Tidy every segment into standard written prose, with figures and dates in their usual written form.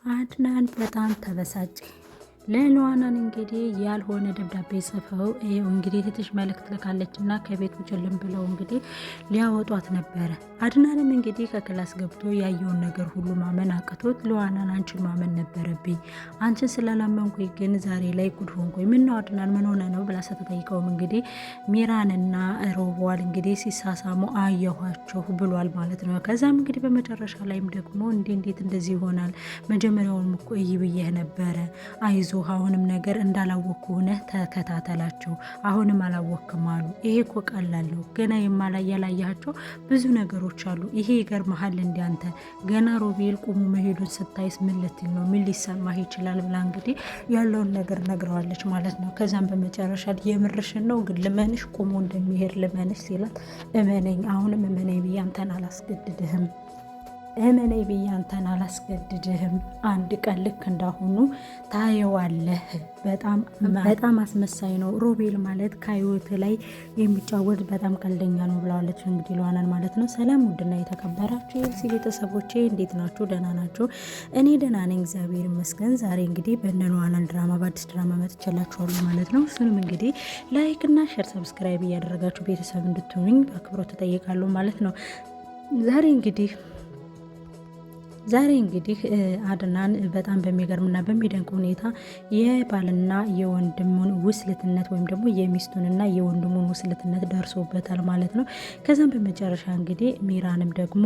አድናን በጣም ተበሳጨ። ለሉዋናን እንግዲህ ያልሆነ ደብዳቤ ጽፈው እንግዲህ እህትሽ መልእክት ልካለች እና ከቤት ውጭልን ብለው እንግዲህ ሊያወጧት ነበረ። አድናንም እንግዲህ ከክላስ ገብቶ ያየውን ነገር ሁሉ ማመን አቅቶት ሉዋናን አንቺን ማመን ነበረብኝ፣ አንቺን ስላላመንኩኝ ግን ዛሬ ላይ ጉድ ሆንኩኝ። ምን ነው አድናን ምን ሆነ ነው ብላ ስትጠይቀውም እንግዲህ ሚራንና ሮቧል እንግዲህ ሲሳሳሙ አየኋቸው ብሏል ማለት ነው። ከዛም እንግዲህ በመጨረሻ ላይም ደግሞ እንዴት እንደዚህ ይሆናል? መጀመሪያውን እኮ ብዬህ ነበረ አይዞ አሁንም ነገር እንዳላወቅኩ ሆነህ ተከታተላቸው፣ አሁንም አላወቅክም አሉ። ይሄ እኮ ቀላል ነው፣ ገና ያላያቸው ብዙ ነገሮች አሉ። ይሄ ይገርምሃል እንደ አንተ ገና ሮቤል ቁሙ መሄዱን ስታይስ ምን ልትል ነው? ምን ሊሰማህ ይችላል? ብላ እንግዲህ ያለውን ነገር ነግረዋለች ማለት ነው። ከዛም በመጨረሻ የምርሽን ነው ግን ልመንሽ ቁሙ እንደሚሄድ ልመንሽ ሲላት እመነኝ፣ አሁንም እመነኝ ብዬ አንተን አላስገድድህም እመነኝ ብዬ አንተን አላስገድድህም። አንድ ቀን ልክ እንዳሁኑ ታየዋለህ። በጣም አስመሳይ ነው ሮቤል ማለት ከህይወት ላይ የሚጫወት በጣም ቀልደኛ ነው ብለዋለች እንግዲህ ሉዋናን ማለት ነው። ሰላም ውድና የተከበራችሁ የኤልሲ ቤተሰቦቼ እንዴት ናችሁ? ደህና ናችሁ? እኔ ደህና ነኝ እግዚአብሔር ይመስገን። ዛሬ እንግዲህ በእነ ሉዋናን ድራማ በአዲስ ድራማ መጥቼላችኋለሁ ማለት ነው። እሱንም እንግዲህ ላይክ እና ሼር ሰብስክራይብ እያደረጋችሁ ቤተሰብ እንድትሆኑኝ በአክብሮት ተጠይቃለሁ ማለት ነው። ዛሬ እንግዲህ አድናን በጣም በሚገርምና በሚደንቅ ሁኔታ የባልና የወንድሙን ውስልትነት ወይም ደግሞ የሚስቱንና የወንድሙን ውስልትነት ደርሶበታል ማለት ነው። ከዛም በመጨረሻ እንግዲህ ሚራንም ደግሞ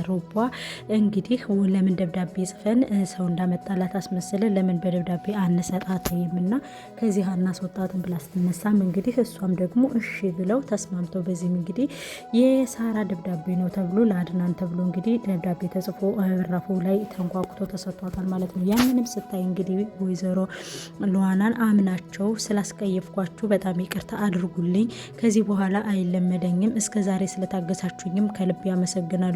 ሮቧ እንግዲህ ለምን ደብዳቤ ጽፈን ሰው እንዳመጣላት አስመስለን ለምን በደብዳቤ አንሰጣትም እና ከዚህ አናስወጣትም ብላ ስትነሳም እንግዲህ እሷም ደግሞ እሺ ብለው ተስማምተው በዚህም እንግዲህ የሳራ ደብዳቤ ነው ተብሎ ለአድናን ተብሎ እንግዲህ ደብዳቤ ተጽፎ በራፉ ላይ ተንኳኩቶ ተሰጥቷታል ማለት ነው። ያንንም ስታይ እንግዲህ ወይዘሮ ሉዋናን አምናቸው ስላስቀየፍኳችሁ በጣም ይቅርታ አድርጉልኝ፣ ከዚህ በኋላ አይለመደኝም፣ እስከዛሬ ስለታገሳችሁኝም ከልብ ያመሰግናለሁ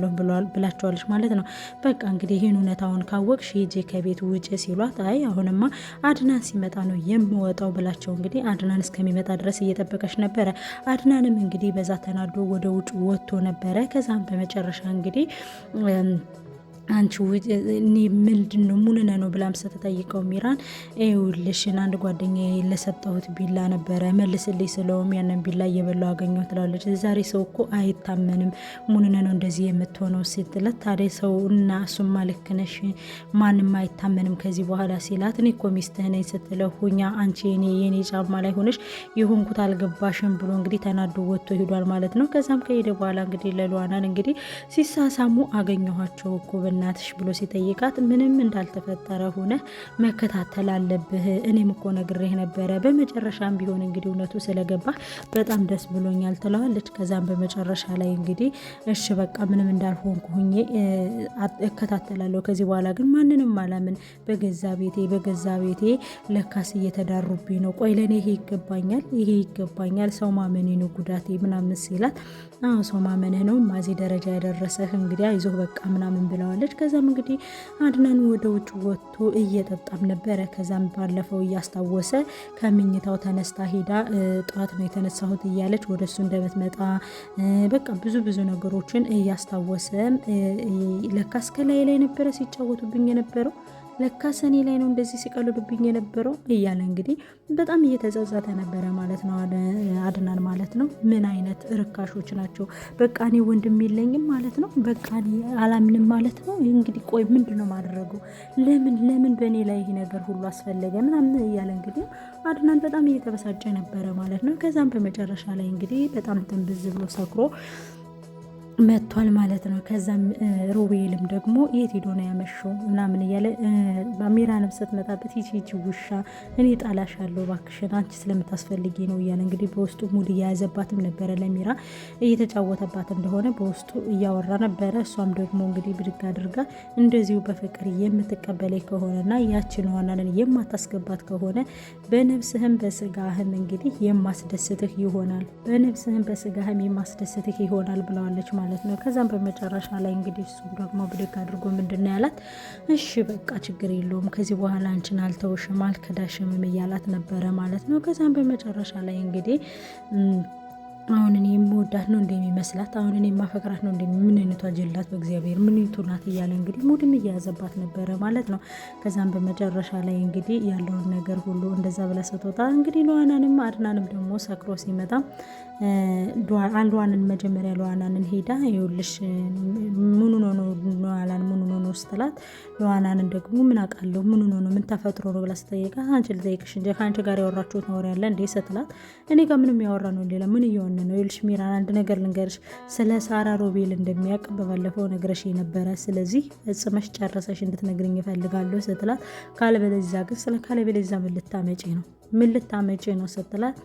ብላቸዋለች ማለት ነው። በቃ እንግዲህ ይህን እውነታውን ካወቅሽ ሂጂ ከቤት ውጭ ሲሏት አይ አሁንማ አድናን ሲመጣ ነው የምወጣው ብላቸው እንግዲህ አድናን እስከሚመጣ ድረስ እየጠበቀች ነበረ። አድናንም እንግዲህ በዛ ተናዶ ወደ ውጭ ወጥቶ ነበረ። ከዛም በመጨረሻ እንግዲህ አንቺ እኔ ምንድን ነው ሙንነ ነው ብላም ስትጠይቀው ሚራን ይኸውልሽን አንድ ጓደኛዬ ለሰጠሁት ቢላ ነበረ መልስልኝ ስለውም ያንን ቢላ እየበላው አገኘው ትላለች። ዛሬ ሰው እኮ አይታመንም ሙንነ ነው እንደዚህ የምትሆነው ስትለት ታዲያ ሰው እና እሱማ ልክ ነሽ ማንም አይታመንም ከዚህ በኋላ ሲላት እኔ እኮ ሚስትህ ነኝ ስትለው ሁኛ አንቺ የኔ ጫማ ላይ ሆነሽ የሆንኩት አልገባሽም ብሎ እንግዲህ ተናዶ ወጥቶ ሄዷል ማለት ነው። ከዛም ከሄደ በኋላ እንግዲህ ለሉዋናን እንግዲህ ሲሳሳሙ አገኘኋቸው እኮ እናትሽ ብሎ ሲጠይቃት ምንም እንዳልተፈጠረ ሆነ መከታተል አለብህ፣ እኔም እኮ ነግሬህ ነበረ። በመጨረሻም ቢሆን እንግዲህ እውነቱ ስለገባ በጣም ደስ ብሎኛል ትለዋለች። ከዛም በመጨረሻ ላይ እንግዲህ እሺ በቃ ምንም እንዳልሆንኩ ሁኜ እከታተላለሁ፣ ከዚህ በኋላ ግን ማንንም አላምን፣ በገዛ ቤቴ ለካስ እየተዳሩብኝ ነው። ቆይ ለኔ ይሄ ይገባኛል ሰው ማመኔ ነው ጉዳቴ ምናምን ሲላት ሰው ማመንህ ነው ማዚህ ደረጃ ያደረሰህ እንግዲህ አይዞህ በቃ ምናምን ብለዋለች። ከዛም እንግዲህ አድናን ወደ ውጭ ወጥቶ እየጠጣም ነበረ። ከዛም ባለፈው እያስታወሰ ከምኝታው ተነስታ ሄዳ ጠዋት ነው የተነሳሁት እያለች ወደ እሱ እንደምትመጣ በቃ ብዙ ነገሮችን እያስታወሰ ለካስ ከላይ ነበረ ሲጫወቱብኝ የነበረው ለካ ሰኔ ላይ ነው እንደዚህ ሲቀልዱብኝ የነበረው እያለ እንግዲህ በጣም እየተጸጸተ ነበረ ማለት ነው አድናን ማለት ነው። ምን አይነት ርካሾች ናቸው? በቃ እኔ ወንድም የለኝም ማለት ነው፣ በቃ እኔ አላምንም ማለት ነው። እንግዲህ ቆይ ምንድነው ማድረገው? ለምን በእኔ ላይ ይሄ ነገር ሁሉ አስፈለገ ምናምን እያለ እንግዲህ አድናን በጣም እየተበሳጨ ነበረ ማለት ነው። ከዛም በመጨረሻ ላይ እንግዲህ በጣም ትንብዝ ብሎ ሰክሮ መጥቷል ማለት ነው። ከዛም ሮቤልም ደግሞ የት ሄዶ ነው ያመሸው ምናምን እያለ ሚራንም ስትመጣበት ይቺ ውሻ እኔ ጣላሻለሁ እባክሽን አንቺ ስለምታስፈልጊ ነው እያለ እንግዲህ በውስጡ ሙድ እያያዘባትም ነበረ። ለሚራ እየተጫወተባት እንደሆነ በውስጡ እያወራ ነበረ። እሷም ደግሞ እንግዲህ ብድግ አድርጋ እንደዚሁ በፍቅር የምትቀበለኝ ከሆነና ያችን ዋናንን የማታስገባት ከሆነ በነፍስህም በስጋህም እንግዲህ የማስደስትህ ይሆናል ብለዋለች ማለት ነው። ከዛም በመጨረሻ ላይ እንግዲህ እሱ ደግሞ ብድግ አድርጎ ምንድነው ያላት? እሺ በቃ ችግር የለውም ከዚህ በኋላ አንቺን አልተውሽም አልከዳሽም እያላት ነበረ ማለት ነው። ከዛም በመጨረሻ ላይ እንግዲህ አሁን እኔ የምወዳት ነው እንደሚመስላት፣ አሁን እኔ የማፈቅራት ነው ምን አይነቷ ጅላት በእግዚአብሔር ምን ይቱናት እያለ እንግዲህ ሙድም እያያዘባት ነበረ ማለት ነው። ከዛም በመጨረሻ ላይ እንግዲህ ያለውን ነገር ሁሉ እንደዛ ብላ ስትወጣ እንግዲህ ለዋናንም አድናንም ደግሞ ሰክሮ ሲመጣ አንዷንን መጀመሪያ ለዋናንን ሄዳ ይኸውልሽ ምኑ ነው ለዋናን ምኑ ነው ስትላት፣ ለዋናንን ደግሞ ምን አውቃለሁ ምኑ ነው ምን ተፈጥሮ ነው ብላ ስትጠይቃት አንቺ ልጠይቅሽ እንጂ ከአንቺ ጋር ያወራችሁት ወሬ ያለ እንዴ ስትላት፣ እኔ ጋር ምንም ያወራ ነው ሌላ ምን እየሆነ ነው? ይኸውልሽ ሚራን አንድ ነገር ልንገርሽ፣ ስለ ሳራ ሮቤል እንደሚያውቅ በባለፈው ነግረሽ የነበረ፣ ስለዚህ ፈጽመሽ ጨረሰሽ እንድትነግርኝ እፈልጋለሁ ስትላት፣ ካለበለዚያ ግን ስለ ካለበለዚያ ምን ልታመጪ ነው ስትላት፣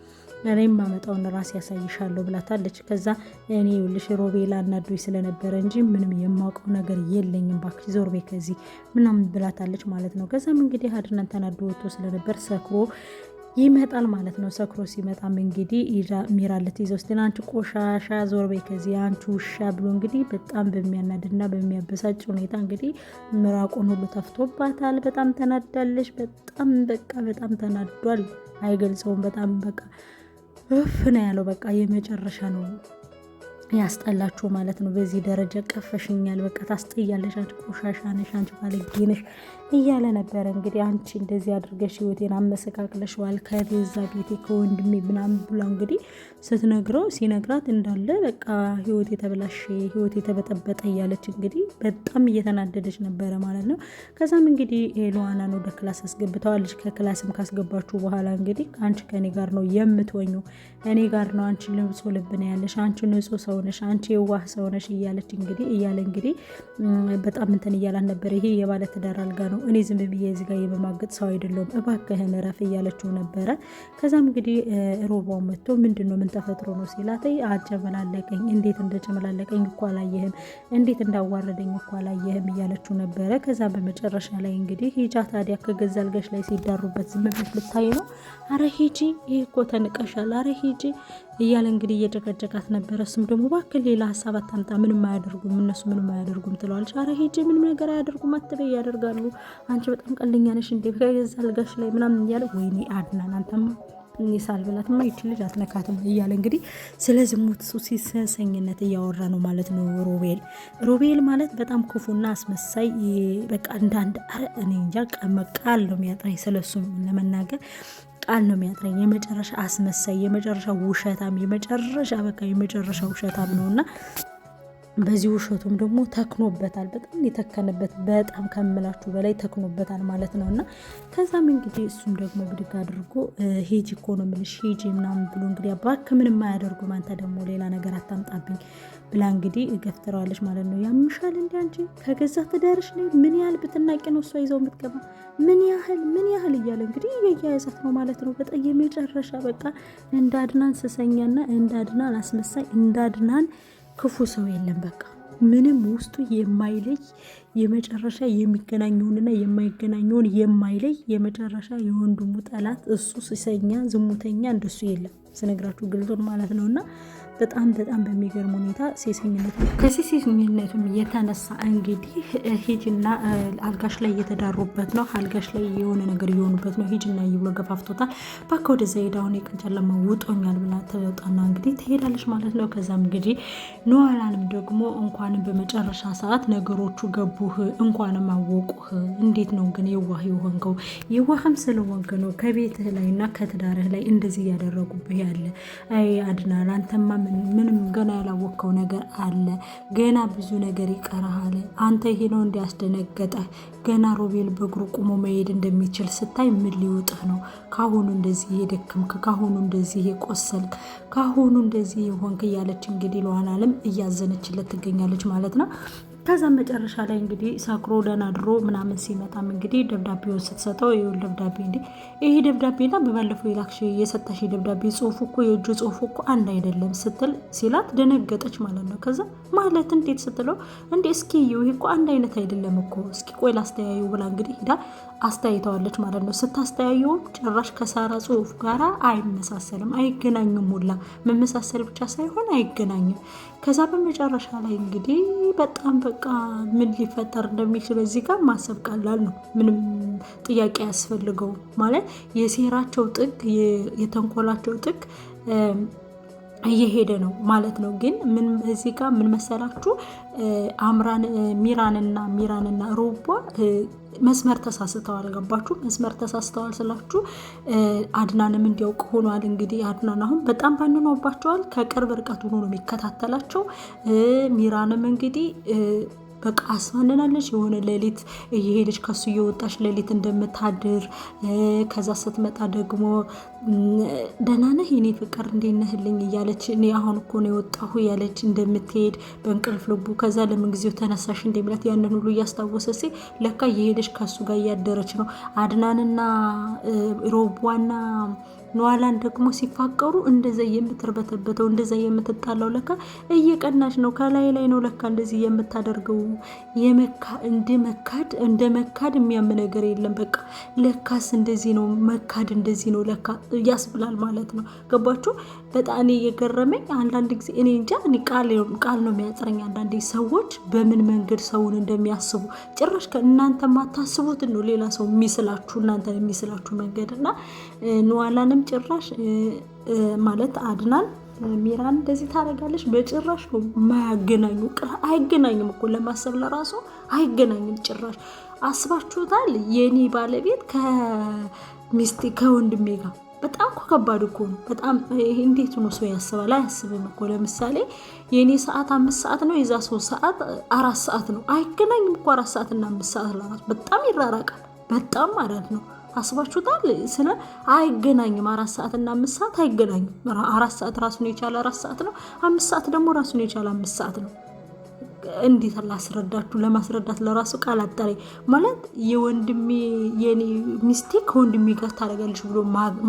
እኔ የማመጣውን ራሴ ያሳይሻለሁ ብላታለች። ከዛ እኔ ይኸውልሽ ሮቤል አናዶኝ ስለነበረ እንጂ ምንም የማውቀው ነገር የለኝም እባክሽ ዞር በይ ከዚህ ምናምን ብላታለች ማለት ነው። ከዛም እንግዲህ አድናን ተናዶ ወጥቶ ስለነበር ሰክሮ ይመጣል ማለት ነው። ሰክሮ ሲመጣም እንግዲህ ሚራ ልትይዘው ስትል አንቺ ቆሻሻ ዞር በይ ከዚህ አንቺ ውሻ ብሎ እንግዲህ በጣም በሚያናድድና በሚያበሳጭ ሁኔታ እንግዲህ ምራቁን ሁሉ ተፍቶባታል። በጣም ተናዳለች። በጣም ተናዷል። አይገልጸውም። በጣም በቃ እፍ ነው ያለው። በቃ የመጨረሻ ነው ያስጠላችሁ ማለት ነው። በዚህ ደረጃ ቀፈሽኛል፣ በቃ ታስጠያለሽ፣ አንቺ ቆሻሻ ነሽ፣ አንቺ ባለጌ ነሽ እያለ ነበረ። እንግዲህ አንቺ እንደዚህ አድርገሽ ህይወቴን አመሰቃቅለሽዋል ከቤዛ ቤቴ ከወንድሜ ምናምን ብላ እንግዲህ ሲነግራት እንዳለ በቃ ህይወት የተበላሸ ህይወት የተበጠበጠ እያለች እንግዲህ በጣም እየተናደደች ነበረ ማለት ነው። ከዛም እንግዲህ ለዋናን ወደ ክላስ አስገብተዋለች። ከክላስም ካስገባችሁ በኋላ እንግዲህ አንቺ ከኔ ጋር ነው የምትወኙ፣ እኔ ጋር ነው፣ አንቺ ንጹህ ልብ ነው ያለሽ፣ አንቺ ንጹህ ሰውነሽ፣ አንቺ የዋህ ሰውነሽ እያለች እንግዲህ በጣም እንትን እያላት ነበር። ይሄ የባለ ትዳር አልጋ ነው፣ እኔ ዝም ብዬ እዚህ ጋር የመማገጥ ሰው አይደለሁም፣ እባክህን እረፍ እያለችው ነበረ። ከዛም እንግዲህ ሮባው መጥቶ ምንድነው ምን ተፈጥሮ ነው ሲላት፣ አጨመላለቀኝ፣ እንዴት እንደጨመላለቀኝ እኮ አላየህም፣ እንዴት እንዳዋረደኝ እኮ አላየህም እያለችው ነበረ። ከዛ በመጨረሻ ላይ እንግዲህ ሂጃ ታዲያ ከገዛ አልጋሽ ላይ ሲዳሩበት ዝም ብለሽ ልታይ ነው? አረ ሂጂ፣ ይህ እኮ ተንቀሻል፣ አረ ሂጂ እያለ እንግዲህ እየጨቀጨቃት ነበረ። እሱም ደግሞ እባክህ ሌላ ሀሳብ አታምጣ፣ ምንም አያደርጉም እነሱ ምንም አያደርጉም ትለዋለች። አረ ሂጂ ምንም ነገር አያደርጉም አትበይ፣ ያደርጋሉ፣ አንቺ በጣም ቀልደኛ ነሽ እንዴ ከገዛ አልጋሽ ላይ ምናምን እያለ ወይኔ አድናን አንተማ ሳልበላትማ ይች ልጅ አትነካትም እያለ እንግዲህ ስለ ዝሙት ሲሰሰኝነት እያወራ ነው ማለት ነው። ሮቤል ማለት በጣም ክፉና አስመሳይ በቃ እንዳንድ እኔ እንጃ ቃል ነው የሚያጥረኝ ስለሱ ለመናገር ቃል ነው የሚያጥረኝ። የመጨረሻ አስመሳይ፣ የመጨረሻ ውሸታም፣ የመጨረሻ ውሸታም ነውና በዚህ ውሸቱም ደግሞ ተክኖበታል። በጣም የተከነበት በጣም ከምላችሁ በላይ ተክኖበታል ማለት ነው። እና ከዛም እንግዲህ እሱም ደግሞ ብድግ አድርጎ ሂጂ እኮ ነው የምልሽ ሂጂ ምናምን ብሎ እንግዲህ እባክህ ምንም አያደርጉም አንተ ደግሞ ሌላ ነገር አታምጣብኝ ብላ እንግዲህ እገፍትረዋለች ማለት ነው። ያምሻል እንዲ አንቺ ከገዛ ትዳርሽ ላይ ምን ያህል ብትናቂ ነው እሷ ይዘው የምትገባ ምን ያህል እያለ እንግዲህ የያያዛት ነው ማለት ነው። በጣም የመጨረሻ በቃ እንዳድናን ስሰኛና እንዳድናን አስመሳይ እንዳድናን ክፉ ሰው የለም። በቃ ምንም ውስጡ የማይለይ የመጨረሻ የሚገናኘውንና የማይገናኘውን የማይለይ የመጨረሻ የወንድሙ ጠላት እሱ ሲሰኛ ዝሙተኛ እንደሱ የለም። ስነግራችሁ ግልጹን ማለት ነውና በጣም በሚገርም ሁኔታ ሴሰኝነት ከዚህ ሴሰኝነቱም የተነሳ እንግዲህ ሂጅና አልጋሽ ላይ እየተዳሩበት ነው። አልጋሽ ላይ የሆነ ነገር እየሆኑበት ነው። ሂጅና ይብሎ ገፋፍቶታል። ባካ ወደዛ ሄዳውን የቀን ጨለማ ውጦኛል ብላ ተወጣና እንግዲህ ትሄዳለች ማለት ነው። ከዛም እንግዲህ ኖላንም ደግሞ እንኳንም በመጨረሻ ሰዓት ነገሮቹ ገቡህ፣ እንኳንም አወቁህ። እንዴት ነው ግን የዋህ የሆንከው? የዋህም ስለሆንክ ነው ከቤትህ ላይ እና ከትዳርህ ላይ እንደዚህ እያደረጉብህ ያለ። አይ አድናን አንተማ ምንም ገና ያላወቅከው ነገር አለ። ገና ብዙ ነገር ይቀርሃል። አንተ ይሄ ነው እንዲያስደነገጠ ገና ሮቤል በእግሩ ቁሞ መሄድ እንደሚችል ስታይ ምን ሊውጥህ ነው? ካሁኑ እንደዚህ የደከምክ፣ ካሁኑ እንደዚህ የቆሰልክ፣ ካሁኑ እንደዚህ የሆንክ እያለች እንግዲህ ለዋናለም እያዘነችለት ትገኛለች ማለት ነው። ከዛም መጨረሻ ላይ እንግዲህ ሰክሮ ደህና ድሮ ምናምን ሲመጣም እንግዲህ ደብዳቤውን ስትሰጠው ይኸውል ደብዳቤ እንዴ ይሄ ደብዳቤና በባለፈው የላክሽ የሰጠሽ ደብዳቤ ጽሁፉ እኮ የእጁ ጽሁፉ እኮ አንድ አይደለም ሲላት ደነገጠች ማለት ነው። ከዛ ማለት እንዴት ስትለው እንዴ እስኪ ይሄ እኮ አንድ አይነት አይደለም እኮ እስኪ ቆይ ላስተያዩ ብላ እንግዲህ ሂዳ አስተያይተዋለች ማለት ነው። ስታስተያየውም ጭራሽ ከሳራ ጽሁፍ ጋራ አይመሳሰልም፣ አይገናኙም። ሁላ መመሳሰል ብቻ ሳይሆን አይገናኝም። ከዛ በመጨረሻ ላይ እንግዲህ በጣም በቃ ምን ሊፈጠር እንደሚችል እዚህ ጋር ማሰብ ቀላል ነው። ምንም ጥያቄ ያስፈልገው ማለት የሴራቸው ጥግ የተንኮላቸው ጥግ እየሄደ ነው ማለት ነው። ግን ምን እዚህ ጋር ምን መሰላችሁ ሚራንና ሮቧ መስመር ተሳስተዋል። ገባችሁ? መስመር ተሳስተዋል ስላችሁ አድናንም እንዲያውቅ ሆኗል። እንግዲህ አድናን አሁን በጣም ባንኖባቸዋል። ከቅርብ ርቀት ሆኖ ነው የሚከታተላቸው። ሚራንም እንግዲህ በቃ አስፋንናለች። የሆነ ሌሊት እየሄደች ከሱ እየወጣች ሌሊት እንደምታድር ከዛ ስትመጣ ደግሞ ደህና ነህ የኔ ፍቅር እንዴት ነህልኝ እያለች እኔ አሁን እኮ ነው የወጣሁ እያለች እንደምትሄድ በእንቅልፍ ልቡ ከዛ ለምን ጊዜው ተነሳሽ እንደሚላት ያንን ሁሉ እያስታወሰ ለካ እየሄደች ከሱ ጋር እያደረች ነው። አድናንና ሮቧና ኗላን ደግሞ ሲፋቀሩ እንደዛ የምትርበተበተው እንደዛ የምትጣላው ለካ እየቀናች ነው። ከላይ ነው ለካ እንደዚህ የምታደርገው። እንደ መካድ የሚያም ነገር የለም። በቃ ለካስ እንደዚህ ነው መካድ እንደዚህ ነው ለካ ያስብላል ማለት ነው። ገባችሁ? በጣም እየገረመኝ አንዳንድ ጊዜ እኔ እንጃ ቃል ነው የሚያጥረኝ። አንዳንድ ሰዎች በምን መንገድ ሰውን እንደሚያስቡ ጭራሽ ከእናንተ ማታስቡት ነው ሌላ ሰው የሚስላችሁ እናንተ የሚስላችሁ መንገድ እና ኗላንም ጭራሽ ማለት አድናን ሚራን እንደዚህ ታደርጋለች። በጭራሽ ነው ማያገናኙ። አይገናኝም እኮ ለማሰብ ለራሱ አይገናኝም ጭራሽ። አስባችሁታል? የኔ ባለቤት ከሚስቴ ከወንድሜ ጋር በጣም ከባድ እኮ ነው። በጣም እንዴት ነው ሰው ያስባል? አያስብም እኮ። ለምሳሌ የኔ ሰዓት 5 ሰዓት ነው፣ የዛ ሰው ሰዓት 4 ሰዓት ነው። አይገናኝም እኮ 4 ሰዓት እና 5 ሰዓት ለራሱ በጣም ይራራቃል። በጣም ማለት ነው። አስባችሁታል? ስለ አይገናኝም 4 ሰዓት እና 5 ሰዓት አይገናኝም። 4 ሰዓት ራሱን የቻለ 4 ሰዓት ነው። 5 ሰዓት ደግሞ ራሱን የቻለ 5 ሰዓት ነው። እንዴት ላስረዳችሁ? ለማስረዳት ለራሱ ቃል አጠረኝ። ማለት የወንድሜ የኔ ሚስቴክ ከወንድሜ ጋር ታደርጋለች ብሎ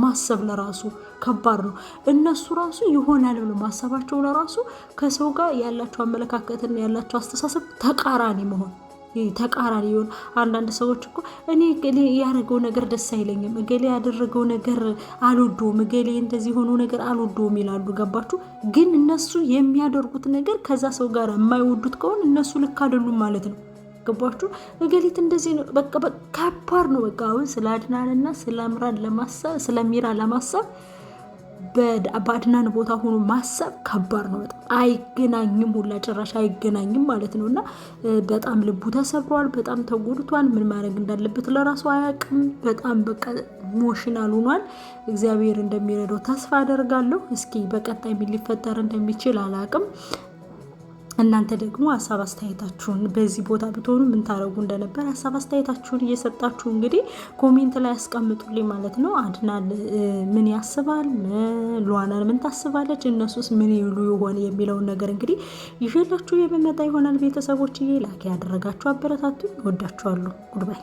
ማሰብ ለራሱ ከባድ ነው። እነሱ ራሱ ይሆናል ብሎ ማሰባቸው ለራሱ ከሰው ጋር ያላቸው አመለካከትና ያላቸው አስተሳሰብ ተቃራኒ መሆን ተቃራኒ ይሁን። አንዳንድ ሰዎች እኮ እኔ እገሌ ያደረገው ነገር ደስ አይለኝም፣ እገሌ ያደረገው ነገር አልወደውም፣ እገሌ እንደዚህ ሆኖ ነገር አልወደውም ይላሉ። ገባችሁ? ግን እነሱ የሚያደርጉት ነገር ከዛ ሰው ጋር የማይወዱት ከሆነ እነሱ ልክ አይደሉም ማለት ነው። ገባችሁ? እገሊት እንደዚህ ነው። በቃ ከባድ ነው። በቃ አሁን ስለ አድናንና ስለ ሚራ ለማሰብ በአድናን ቦታ ሆኖ ማሰብ ከባድ ነው። በጣም አይገናኝም፣ ሁላ ጭራሽ አይገናኝም ማለት ነው። እና በጣም ልቡ ተሰብሯል፣ በጣም ተጎድቷል። ምን ማድረግ እንዳለበት ለራሱ አያውቅም። በጣም በቃ ኢሞሽናል ሆኗል። እግዚአብሔር እንደሚረዳው ተስፋ አደርጋለሁ። እስኪ በቀጣይ ምን ሊፈጠር እንደሚችል አላውቅም። እናንተ ደግሞ ሀሳብ አስተያየታችሁን በዚህ ቦታ ብትሆኑ ምን ታረጉ እንደነበር ሀሳብ አስተያየታችሁን እየሰጣችሁ እንግዲህ ኮሜንት ላይ ያስቀምጡልኝ ማለት ነው። አድናን ምን ያስባል፣ ሉዋናን ምን ታስባለች፣ እነሱስ ምን ይሉ ይሆን የሚለውን ነገር እንግዲህ ይዤላችሁ የምመጣ ይሆናል። ቤተሰቦችዬ ላኪ ያደረጋችሁ አበረታቱኝ። እወዳችኋለሁ። ጉድባይ